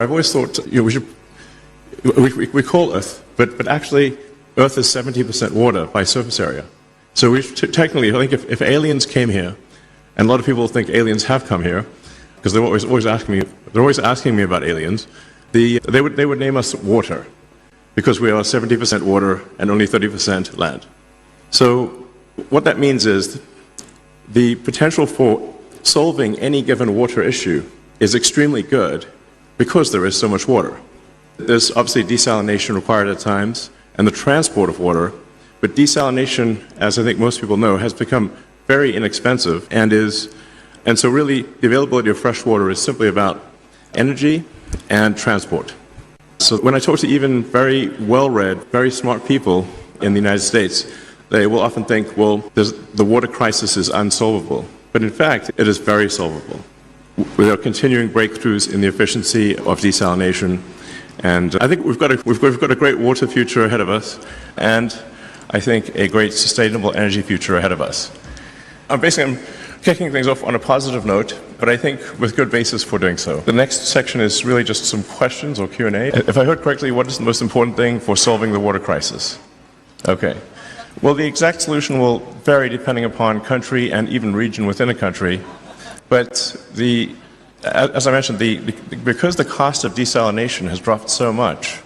I've always thought we call Earth, but actually Earth is 70% water by surface area. So technically, I think if aliens came here, and a lot of people think aliens have come here, because they're always asking me about aliens, they would name us water, because we are 70% water and only 30% land. So what that means is the potential for solving any given water issue is extremely good because there is so much water. There's obviously desalination required at times and the transport of water, but desalination, as I think most people know, has become very inexpensive and so really the availability of fresh water is simply about energy and transport. So when I talk to even very well-read, very smart people in the United States, they will often think, well, the water crisis is unsolvable. But in fact, it is very solvable. There are continuing breakthroughs in the efficiency of desalination. And I think we've got a great water future ahead of us, and I think a great sustainable energy future ahead of us. I'm kicking things off on a positive note, but I think with good basis for doing so. The next section is really just some questions or Q&A. If I heard correctly, what is the most important thing for solving the water crisis? Okay. Well, the exact solution will vary depending upon country and even region within a country, but as I mentioned, because the cost of desalination has dropped so much,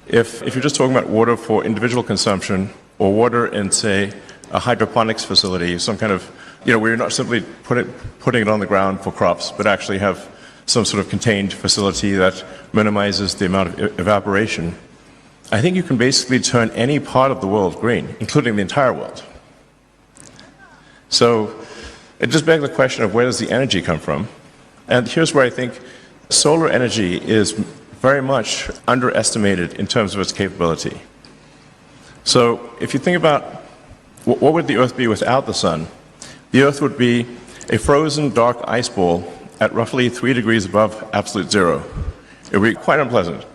if you're just talking about water for individual consumption or water in, say, a hydroponics facility, some kind of, where you're not simply putting it on the ground for crops, but actually have some sort of contained facility that minimizes the amount of evaporation, I think you can basically turn any part of the world green, including the entire world. So it just begs the question of where does the energy come from? And here's where I think solar energy is very much underestimated in terms of its capability. So if you think about what would the Earth be without the sun, the Earth would be a frozen dark ice ball at roughly 3 degrees above absolute zero. It would be quite unpleasant.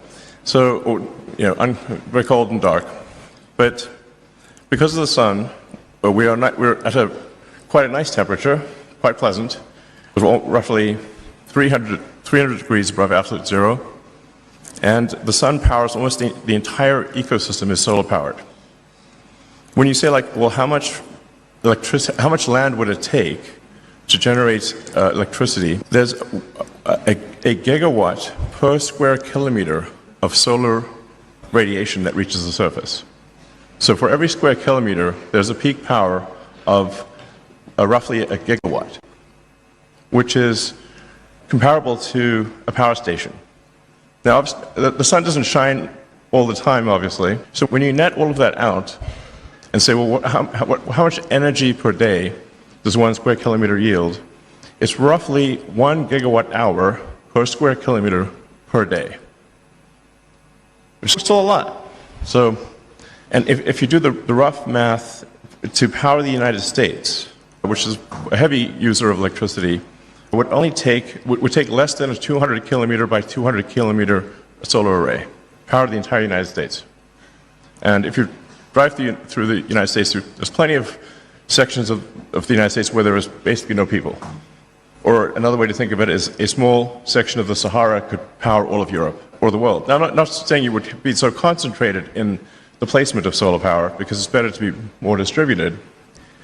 So, very cold and dark. But because of the sun, we're at quite a nice temperature, quite pleasant, roughly 300 degrees above absolute zero. And the sun powers almost the entire ecosystem is solar powered. When you say well, how much land would it take to generate electricity? There's a gigawatt per square kilometer of solar radiation that reaches the surface. So for every square kilometer, there's a peak power of roughly a gigawatt, which is comparable to a power station. Now, the sun doesn't shine all the time, obviously. So when you net all of that out and say, well, how much energy per day does 1 square kilometer yield? It's roughly 1 gigawatt hour per square kilometer per day, which is still a lot. So, and if you do the rough math to power the United States, which is a heavy user of electricity, would take less than a 200 kilometer by 200 kilometer solar array, power the entire United States. And if you drive through the United States, there's plenty of sections of the United States where there is basically no people. Or another way to think of it is a small section of the Sahara could power all of Europe or the world. Now, I'm not saying you would be so concentrated in the placement of solar power, because it's better to be more distributed,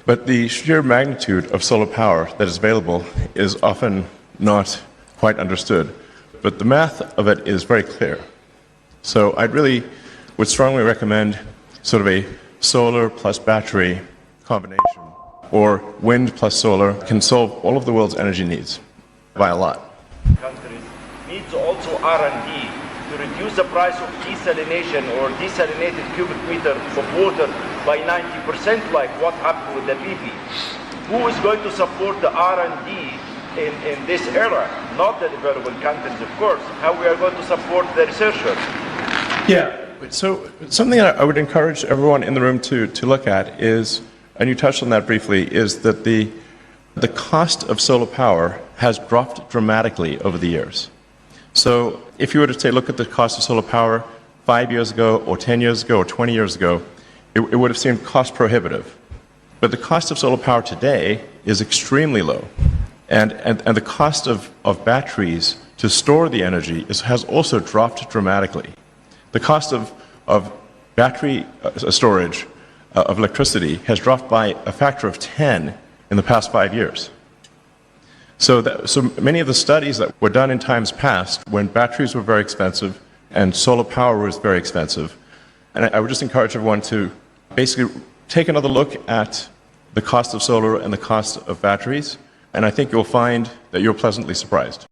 but the sheer magnitude of solar power that is available is often not quite understood. But the math of it is very clear. So I really would strongly recommend sort of a solar plus battery combination, or wind plus solar can solve all of the world's energy needs by a lot. Countries needs also R&D to reduce the price of desalination or desalinated cubic meter of water by 90%, like what happened with the BP. Who is going to support the R&D in this era? Not the developing countries, of course. How we are going to support the researchers? Yeah, so something I would encourage everyone in the room to look at is, and you touched on that briefly, is that the cost of solar power has dropped dramatically over the years. So if you were to say, look at the cost of solar power 5 years ago, or 10 years ago, or 20 years ago, it would have seemed cost prohibitive. But the cost of solar power today is extremely low. And the cost of batteries to store the energy has also dropped dramatically. The cost of battery storage of electricity has dropped by a factor of 10 in the past 5 years. So many of the studies that were done in times past, when batteries were very expensive and solar power was very expensive, and I would just encourage everyone to basically take another look at the cost of solar and the cost of batteries, and I think you'll find that you're pleasantly surprised.